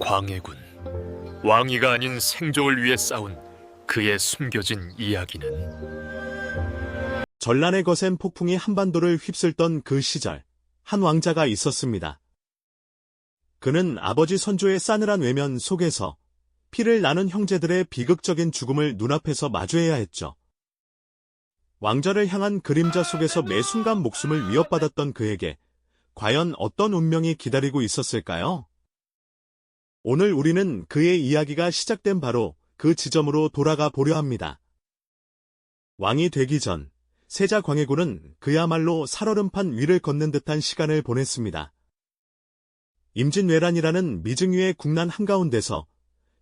광해군, 왕위가 아닌 생존을 위해 싸운 그의 숨겨진 이야기는 전란의 거센 폭풍이 한반도를 휩쓸던 그 시절, 한 왕자가 있었습니다. 그는 아버지 선조의 싸늘한 외면 속에서 피를 나눈 형제들의 비극적인 죽음을 눈앞에서 마주해야 했죠. 왕좌를 향한 그림자 속에서 매 순간 목숨을 위협받았던 그에게 과연 어떤 운명이 기다리고 있었을까요? 오늘 우리는 그의 이야기가 시작된 바로 그 지점으로 돌아가 보려 합니다. 왕이 되기 전 세자 광해군은 그야말로 살얼음판 위를 걷는 듯한 시간을 보냈습니다. 임진왜란이라는 미증유의 국난 한가운데서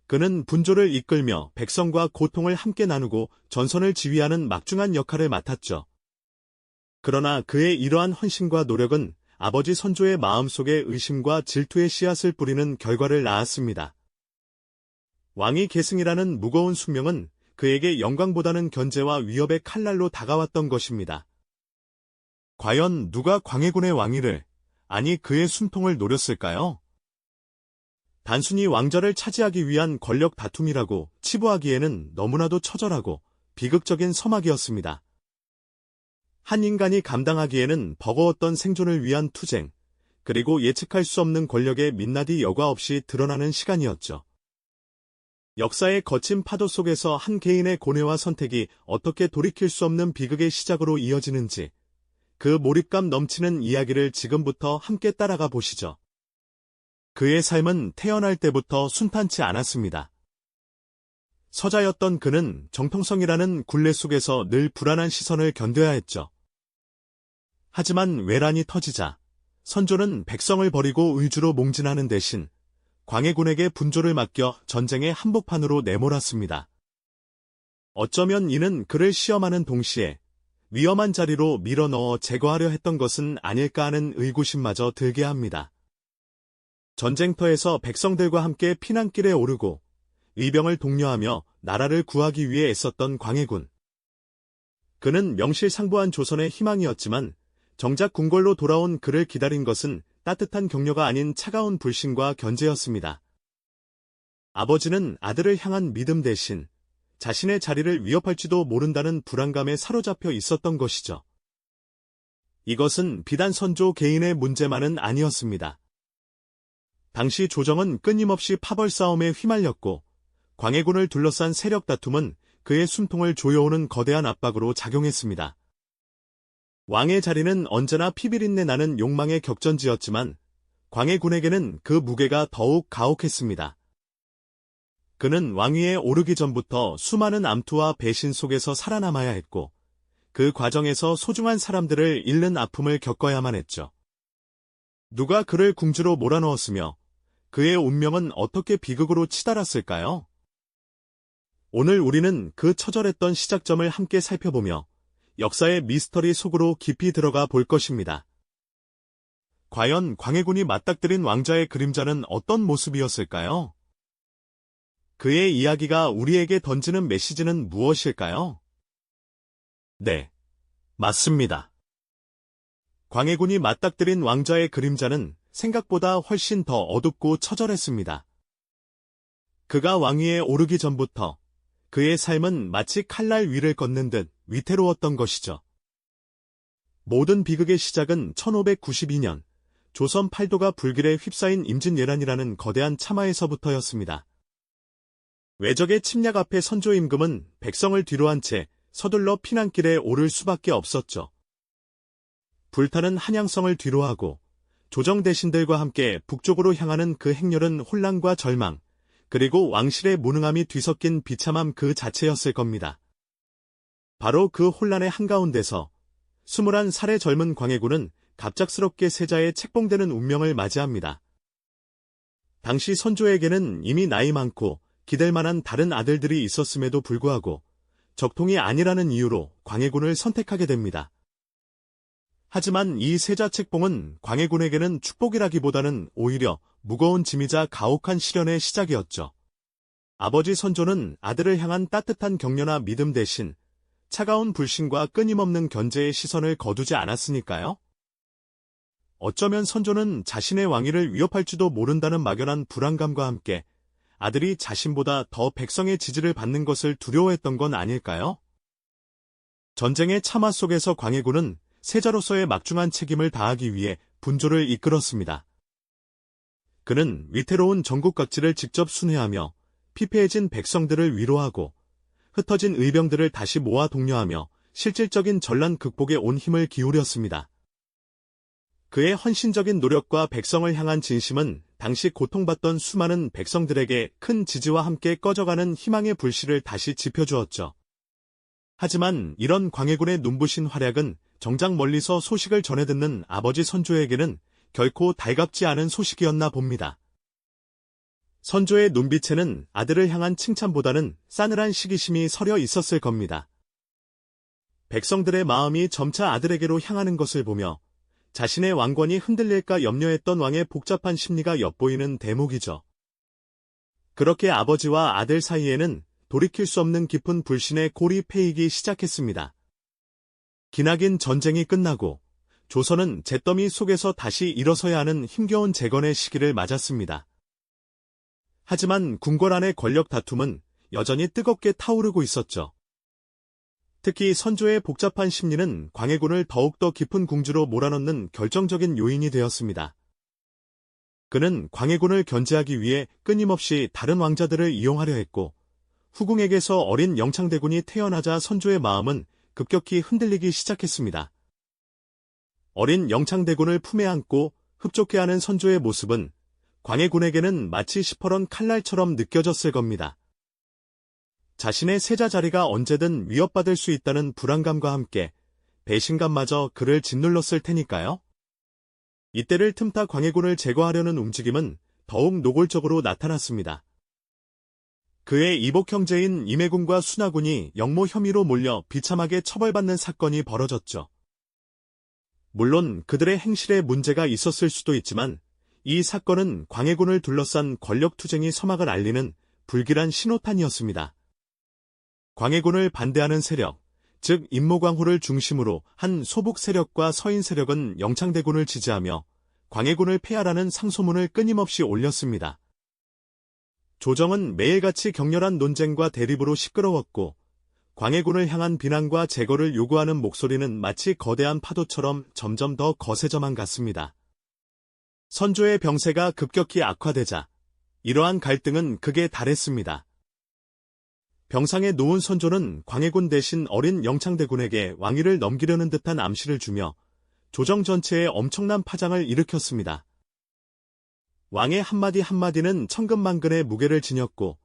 그는 분조를 이끌며 백성과 고통을 함께 나누고 전선을 지휘하는 막중한 역할을 맡았죠. 그러나 그의 이러한 헌신과 노력은 아버지 선조의 마음속에 의심과 질투의 씨앗을 뿌리는 결과를 낳았습니다. 왕위 계승이라는 무거운 숙명은 그에게 영광보다는 견제와 위협의 칼날로 다가왔던 것입니다. 과연 누가 광해군의 왕위를, 아니 그의 숨통을 노렸을까요? 단순히 왕좌를 차지하기 위한 권력 다툼이라고 치부하기에는 너무나도 처절하고 비극적인 서막이었습니다. 한 인간이 감당하기에는 버거웠던 생존을 위한 투쟁, 그리고 예측할 수 없는 권력의 민낯이 여과 없이 드러나는 시간이었죠. 역사의 거친 파도 속에서 한 개인의 고뇌와 선택이 어떻게 돌이킬 수 없는 비극의 시작으로 이어지는지, 그 몰입감 넘치는 이야기를 지금부터 함께 따라가 보시죠. 그의 삶은 태어날 때부터 순탄치 않았습니다. 서자였던 그는 정통성이라는 굴레 속에서 늘 불안한 시선을 견뎌야 했죠. 하지만 외란이 터지자 선조는 백성을 버리고 의주로 몽진하는 대신 광해군에게 분조를 맡겨 전쟁의 한복판으로 내몰았습니다. 어쩌면 이는 그를 시험하는 동시에 위험한 자리로 밀어넣어 제거하려 했던 것은 아닐까 하는 의구심마저 들게 합니다. 전쟁터에서 백성들과 함께 피난길에 오르고 의병을 독려하며 나라를 구하기 위해 애썼던 광해군. 그는 명실상부한 조선의 희망이었지만 정작 궁궐로 돌아온 그를 기다린 것은 따뜻한 격려가 아닌 차가운 불신과 견제였습니다. 아버지는 아들을 향한 믿음 대신 자신의 자리를 위협할지도 모른다는 불안감에 사로잡혀 있었던 것이죠. 이것은 비단 선조 개인의 문제만은 아니었습니다. 당시 조정은 끊임없이 파벌 싸움에 휘말렸고 광해군을 둘러싼 세력 다툼은 그의 숨통을 조여오는 거대한 압박으로 작용했습니다. 왕의 자리는 언제나 피비린내 나는 욕망의 격전지였지만 광해군에게는 그 무게가 더욱 가혹했습니다. 그는 왕위에 오르기 전부터 수많은 암투와 배신 속에서 살아남아야 했고 그 과정에서 소중한 사람들을 잃는 아픔을 겪어야만 했죠. 누가 그를 궁지로 몰아넣었으며 그의 운명은 어떻게 비극으로 치달았을까요? 오늘 우리는 그 처절했던 시작점을 함께 살펴보며 역사의 미스터리 속으로 깊이 들어가 볼 것입니다. 과연 광해군이 맞닥뜨린 왕자의 그림자는 어떤 모습이었을까요? 그의 이야기가 우리에게 던지는 메시지는 무엇일까요? 네, 맞습니다. 광해군이 맞닥뜨린 왕자의 그림자는 생각보다 훨씬 더 어둡고 처절했습니다. 그가 왕위에 오르기 전부터 그의 삶은 마치 칼날 위를 걷는 듯 위태로웠던 것이죠. 모든 비극의 시작은 1592년 조선 팔도가 불길에 휩싸인 임진왜란이라는 거대한 참화에서부터였습니다. 외적의 침략 앞에 선조 임금은 백성을 뒤로한 채 서둘러 피난길에 오를 수밖에 없었죠. 불타는 한양성을 뒤로하고 조정 대신들과 함께 북쪽으로 향하는 그 행렬은 혼란과 절망, 그리고 왕실의 무능함이 뒤섞인 비참함 그 자체였을 겁니다. 바로 그 혼란의 한가운데서 21살의 젊은 광해군은 갑작스럽게 세자의 책봉되는 운명을 맞이합니다. 당시 선조에게는 이미 나이 많고 기댈 만한 다른 아들들이 있었음에도 불구하고 적통이 아니라는 이유로 광해군을 선택하게 됩니다. 하지만 이 세자 책봉은 광해군에게는 축복이라기보다는 오히려 무거운 짐이자 가혹한 시련의 시작이었죠. 아버지 선조는 아들을 향한 따뜻한 격려나 믿음 대신 차가운 불신과 끊임없는 견제의 시선을 거두지 않았으니까요. 어쩌면 선조는 자신의 왕위를 위협할지도 모른다는 막연한 불안감과 함께 아들이 자신보다 더 백성의 지지를 받는 것을 두려워했던 건 아닐까요? 전쟁의 참화 속에서 광해군은 세자로서의 막중한 책임을 다하기 위해 분조를 이끌었습니다. 그는 위태로운 전국 각지를 직접 순회하며 피폐해진 백성들을 위로하고 흩어진 의병들을 다시 모아 독려하며 실질적인 전란 극복에 온 힘을 기울였습니다. 그의 헌신적인 노력과 백성을 향한 진심은 당시 고통받던 수많은 백성들에게 큰 지지와 함께 꺼져가는 희망의 불씨를 다시 지펴주었죠. 하지만 이런 광해군의 눈부신 활약은 정작 멀리서 소식을 전해 듣는 아버지 선조에게는 결코 달갑지 않은 소식이었나 봅니다. 선조의 눈빛에는 아들을 향한 칭찬보다는 싸늘한 시기심이 서려 있었을 겁니다. 백성들의 마음이 점차 아들에게로 향하는 것을 보며 자신의 왕권이 흔들릴까 염려했던 왕의 복잡한 심리가 엿보이는 대목이죠. 그렇게 아버지와 아들 사이에는 돌이킬 수 없는 깊은 불신의 골이 패이기 시작했습니다. 기나긴 전쟁이 끝나고 조선은 잿더미 속에서 다시 일어서야 하는 힘겨운 재건의 시기를 맞았습니다. 하지만 궁궐 안의 권력 다툼은 여전히 뜨겁게 타오르고 있었죠. 특히 선조의 복잡한 심리는 광해군을 더욱더 깊은 궁지로 몰아넣는 결정적인 요인이 되었습니다. 그는 광해군을 견제하기 위해 끊임없이 다른 왕자들을 이용하려 했고, 후궁에게서 어린 영창대군이 태어나자 선조의 마음은 급격히 흔들리기 시작했습니다. 어린 영창대군을 품에 안고 흡족해하는 선조의 모습은 광해군에게는 마치 시퍼런 칼날처럼 느껴졌을 겁니다. 자신의 세자 자리가 언제든 위협받을 수 있다는 불안감과 함께 배신감마저 그를 짓눌렀을 테니까요. 이때를 틈타 광해군을 제거하려는 움직임은 더욱 노골적으로 나타났습니다. 그의 이복 형제인 임해군과 순하군이 역모 혐의로 몰려 비참하게 처벌받는 사건이 벌어졌죠. 물론 그들의 행실에 문제가 있었을 수도 있지만 이 사건은 광해군을 둘러싼 권력투쟁이 서막을 알리는 불길한 신호탄이었습니다. 광해군을 반대하는 세력, 즉 임모광후를 중심으로 한 소북 세력과 서인 세력은 영창대군을 지지하며 광해군을 폐하라는 상소문을 끊임없이 올렸습니다. 조정은 매일같이 격렬한 논쟁과 대립으로 시끄러웠고 광해군을 향한 비난과 제거를 요구하는 목소리는 마치 거대한 파도처럼 점점 더 거세져만 갔습니다. 선조의 병세가 급격히 악화되자 이러한 갈등은 극에 달했습니다. 병상에 누운 선조는 광해군 대신 어린 영창대군에게 왕위를 넘기려는 듯한 암시를 주며 조정 전체에 엄청난 파장을 일으켰습니다. 왕의 한마디 한마디는 천근만근의 무게를 지녔고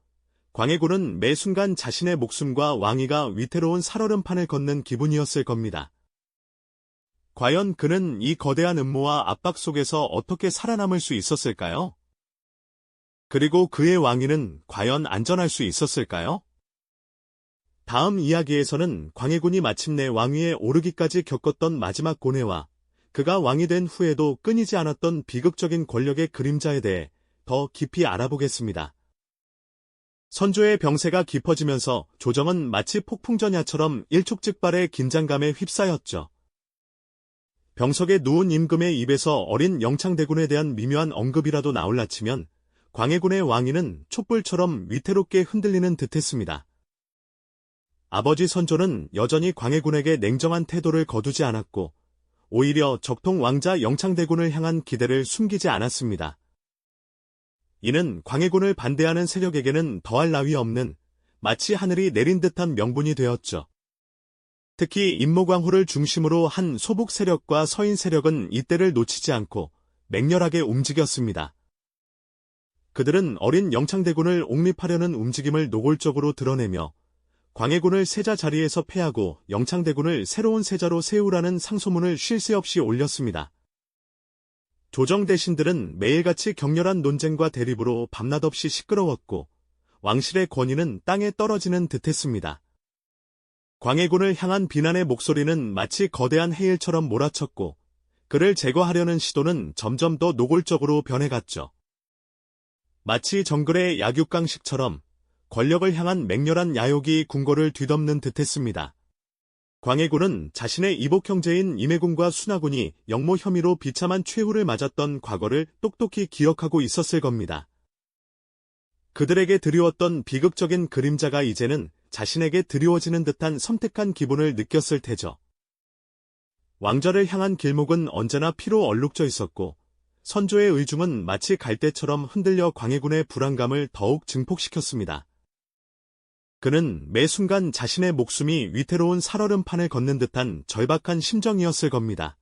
광해군은 매 순간 자신의 목숨과 왕위가 위태로운 살얼음판을 걷는 기분이었을 겁니다. 과연 그는 이 거대한 음모와 압박 속에서 어떻게 살아남을 수 있었을까요? 그리고 그의 왕위는 과연 안전할 수 있었을까요? 다음 이야기에서는 광해군이 마침내 왕위에 오르기까지 겪었던 마지막 고뇌와 그가 왕이 된 후에도 끊이지 않았던 비극적인 권력의 그림자에 대해 더 깊이 알아보겠습니다. 선조의 병세가 깊어지면서 조정은 마치 폭풍전야처럼 일촉즉발의 긴장감에 휩싸였죠. 병석에 누운 임금의 입에서 어린 영창대군에 대한 미묘한 언급이라도 나올라 치면 광해군의 왕위는 촛불처럼 위태롭게 흔들리는 듯했습니다. 아버지 선조는 여전히 광해군에게 냉정한 태도를 거두지 않았고 오히려 적통 왕자 영창대군을 향한 기대를 숨기지 않았습니다. 이는 광해군을 반대하는 세력에게는 더할 나위 없는 마치 하늘이 내린 듯한 명분이 되었죠. 특히 임모광후를 중심으로 한 소북 세력과 서인 세력은 이때를 놓치지 않고 맹렬하게 움직였습니다. 그들은 어린 영창대군을 옹립하려는 움직임을 노골적으로 드러내며 광해군을 세자 자리에서 패하고 영창대군을 새로운 세자로 세우라는 상소문을 쉴 새 없이 올렸습니다. 조정 대신들은 매일같이 격렬한 논쟁과 대립으로 밤낮없이 시끄러웠고 왕실의 권위는 땅에 떨어지는 듯했습니다. 광해군을 향한 비난의 목소리는 마치 거대한 해일처럼 몰아쳤고 그를 제거하려는 시도는 점점 더 노골적으로 변해갔죠. 마치 정글의 약육강식처럼 권력을 향한 맹렬한 야욕이 궁궐을 뒤덮는 듯했습니다. 광해군은 자신의 이복 형제인 임해군과 순하군이 영모 혐의로 비참한 최후를 맞았던 과거를 똑똑히 기억하고 있었을 겁니다. 그들에게 드리웠던 비극적인 그림자가 이제는 자신에게 드리워지는 듯한 섬뜩한 기분을 느꼈을 테죠. 왕좌를 향한 길목은 언제나 피로 얼룩져 있었고 선조의 의중은 마치 갈대처럼 흔들려 광해군의 불안감을 더욱 증폭시켰습니다. 그는 매 순간 자신의 목숨이 위태로운 살얼음판을 걷는 듯한 절박한 심정이었을 겁니다.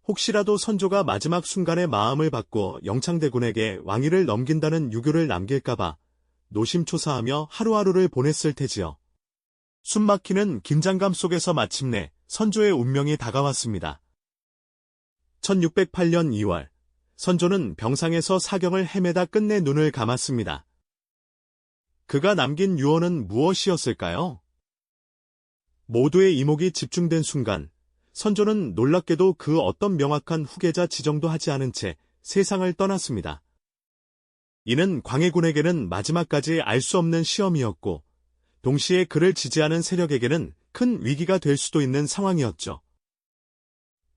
혹시라도 선조가 마지막 순간에 마음을 바꿔 영창대군에게 왕위를 넘긴다는 유교를 남길까봐 노심초사하며 하루하루를 보냈을 테지요. 숨막히는 긴장감 속에서 마침내 선조의 운명이 다가왔습니다. 1608년 2월, 선조는 병상에서 사경을 헤매다 끝내 눈을 감았습니다. 그가 남긴 유언은 무엇이었을까요? 모두의 이목이 집중된 순간, 선조는 놀랍게도 그 어떤 명확한 후계자 지정도 하지 않은 채 세상을 떠났습니다. 이는 광해군에게는 마지막까지 알 수 없는 시험이었고, 동시에 그를 지지하는 세력에게는 큰 위기가 될 수도 있는 상황이었죠.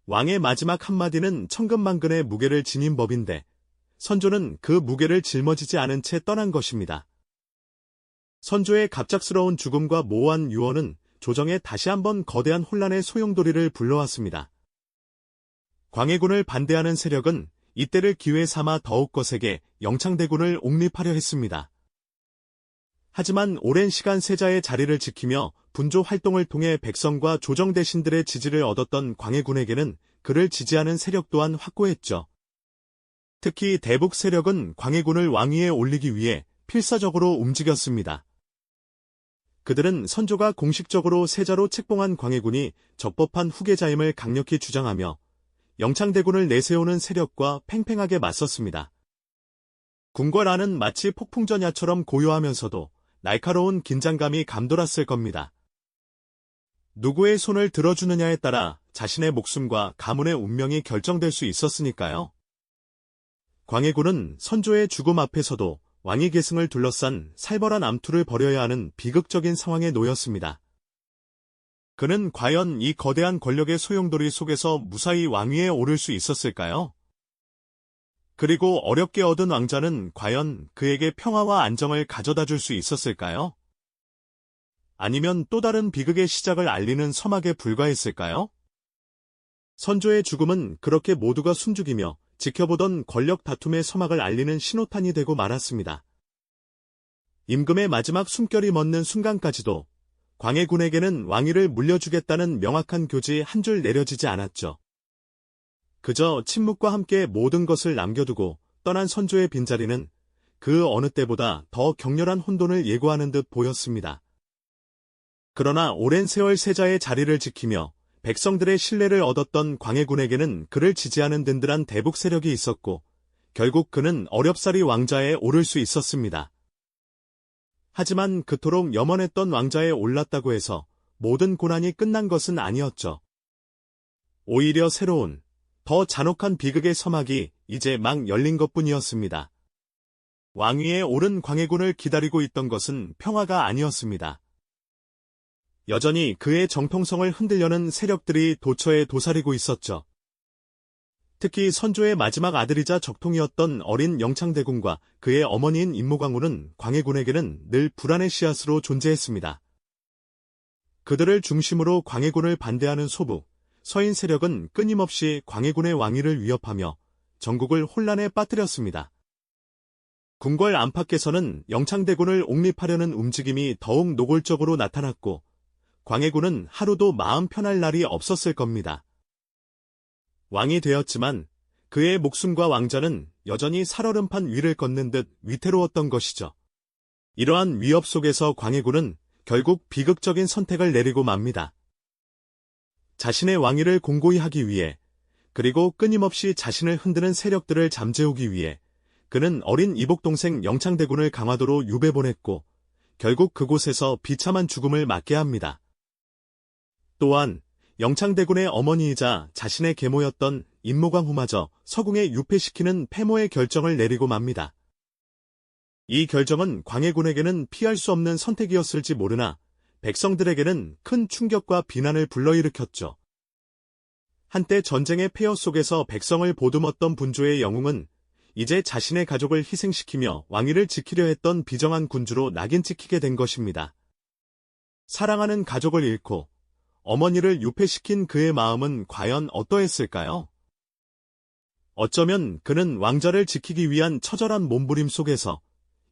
왕의 마지막 한마디는 천근만근의 무게를 지닌 법인데, 선조는 그 무게를 짊어지지 않은 채 떠난 것입니다. 선조의 갑작스러운 죽음과 모호한 유언은 조정에 다시 한번 거대한 혼란의 소용돌이를 불러왔습니다. 광해군을 반대하는 세력은 이때를 기회 삼아 더욱 거세게 영창대군을 옹립하려 했습니다. 하지만 오랜 시간 세자의 자리를 지키며 분조 활동을 통해 백성과 조정 대신들의 지지를 얻었던 광해군에게는 그를 지지하는 세력 또한 확고했죠. 특히 대북 세력은 광해군을 왕위에 올리기 위해 필사적으로 움직였습니다. 그들은 선조가 공식적으로 세자로 책봉한 광해군이 적법한 후계자임을 강력히 주장하며 영창대군을 내세우는 세력과 팽팽하게 맞섰습니다. 궁궐 안은 마치 폭풍전야처럼 고요하면서도 날카로운 긴장감이 감돌았을 겁니다. 누구의 손을 들어주느냐에 따라 자신의 목숨과 가문의 운명이 결정될 수 있었으니까요. 광해군은 선조의 죽음 앞에서도 왕위 계승을 둘러싼 살벌한 암투를 벌여야 하는 비극적인 상황에 놓였습니다. 그는 과연 이 거대한 권력의 소용돌이 속에서 무사히 왕위에 오를 수 있었을까요? 그리고 어렵게 얻은 왕자는 과연 그에게 평화와 안정을 가져다 줄 수 있었을까요? 아니면 또 다른 비극의 시작을 알리는 서막에 불과했을까요? 선조의 죽음은 그렇게 모두가 숨죽이며 지켜보던 권력 다툼의 서막을 알리는 신호탄이 되고 말았습니다. 임금의 마지막 숨결이 멎는 순간까지도 광해군에게는 왕위를 물려주겠다는 명확한 교지 한 줄 내려지지 않았죠. 그저 침묵과 함께 모든 것을 남겨두고 떠난 선조의 빈자리는 그 어느 때보다 더 격렬한 혼돈을 예고하는 듯 보였습니다. 그러나 오랜 세월 세자의 자리를 지키며 백성들의 신뢰를 얻었던 광해군에게는 그를 지지하는 든든한 대북 세력이 있었고 결국 그는 어렵사리 왕좌에 오를 수 있었습니다. 하지만 그토록 염원했던 왕좌에 올랐다고 해서 모든 고난이 끝난 것은 아니었죠. 오히려 새로운, 더 잔혹한 비극의 서막이 이제 막 열린 것뿐이었습니다. 왕위에 오른 광해군을 기다리고 있던 것은 평화가 아니었습니다. 여전히 그의 정통성을 흔들려는 세력들이 도처에 도사리고 있었죠. 특히 선조의 마지막 아들이자 적통이었던 어린 영창대군과 그의 어머니인 임모광우는 광해군에게는 늘 불안의 씨앗으로 존재했습니다. 그들을 중심으로 광해군을 반대하는 소부, 서인 세력은 끊임없이 광해군의 왕위를 위협하며 전국을 혼란에 빠뜨렸습니다. 궁궐 안팎에서는 영창대군을 옹립하려는 움직임이 더욱 노골적으로 나타났고 광해군은 하루도 마음 편할 날이 없었을 겁니다. 왕이 되었지만 그의 목숨과 왕좌는 여전히 살얼음판 위를 걷는 듯 위태로웠던 것이죠. 이러한 위협 속에서 광해군은 결국 비극적인 선택을 내리고 맙니다. 자신의 왕위를 공고히 하기 위해 그리고 끊임없이 자신을 흔드는 세력들을 잠재우기 위해 그는 어린 이복동생 영창대군을 강화도로 유배 보냈고 결국 그곳에서 비참한 죽음을 맞게 합니다. 또한 영창대군의 어머니이자 자신의 계모였던 임모광후마저 서궁에 유폐시키는 패모의 결정을 내리고 맙니다. 이 결정은 광해군에게는 피할 수 없는 선택이었을지 모르나 백성들에게는 큰 충격과 비난을 불러일으켰죠. 한때 전쟁의 폐허 속에서 백성을 보듬었던 분조의 영웅은 이제 자신의 가족을 희생시키며 왕위를 지키려 했던 비정한 군주로 낙인 찍히게 된 것입니다. 사랑하는 가족을 잃고 어머니를 유폐시킨 그의 마음은 과연 어떠했을까요? 어쩌면 그는 왕좌를 지키기 위한 처절한 몸부림 속에서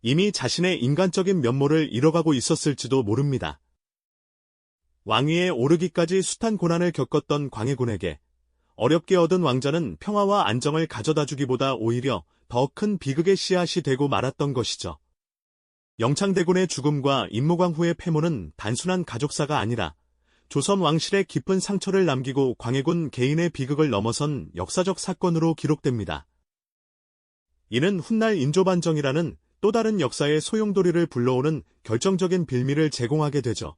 이미 자신의 인간적인 면모를 잃어가고 있었을지도 모릅니다. 왕위에 오르기까지 숱한 고난을 겪었던 광해군에게 어렵게 얻은 왕좌는 평화와 안정을 가져다 주기보다 오히려 더 큰 비극의 씨앗이 되고 말았던 것이죠. 영창대군의 죽음과 임무광후의 패문은 단순한 가족사가 아니라 조선 왕실에 깊은 상처를 남기고 광해군 개인의 비극을 넘어선 역사적 사건으로 기록됩니다. 이는 훗날 인조반정이라는 또 다른 역사의 소용돌이를 불러오는 결정적인 빌미를 제공하게 되죠.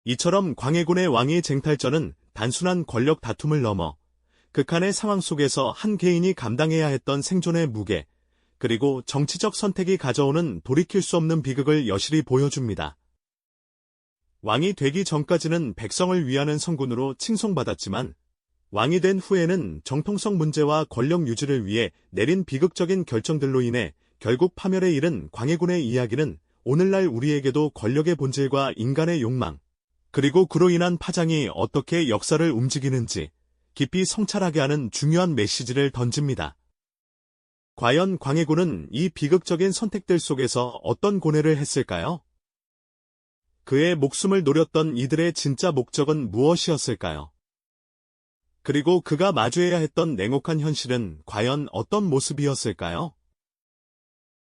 이처럼 광해군의 왕위 쟁탈전은 단순한 권력 다툼을 넘어 극한의 상황 속에서 한 개인이 감당해야 했던 생존의 무게, 그리고 정치적 선택이 가져오는 돌이킬 수 없는 비극을 여실히 보여줍니다. 왕이 되기 전까지는 백성을 위하는 성군으로 칭송받았지만 왕이 된 후에는 정통성 문제와 권력 유지를 위해 내린 비극적인 결정들로 인해 결국 파멸에 이른 광해군의 이야기는 오늘날 우리에게도 권력의 본질과 인간의 욕망, 그리고 그로 인한 파장이 어떻게 역사를 움직이는지 깊이 성찰하게 하는 중요한 메시지를 던집니다. 과연 광해군은 이 비극적인 선택들 속에서 어떤 고뇌를 했을까요? 그의 목숨을 노렸던 이들의 진짜 목적은 무엇이었을까요? 그리고 그가 마주해야 했던 냉혹한 현실은 과연 어떤 모습이었을까요?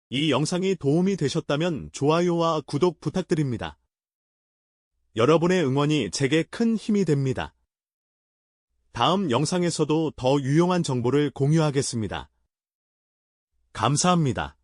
이 영상이 도움이 되셨다면 좋아요와 구독 부탁드립니다. 여러분의 응원이 제게 큰 힘이 됩니다. 다음 영상에서도 더 유용한 정보를 공유하겠습니다. 감사합니다.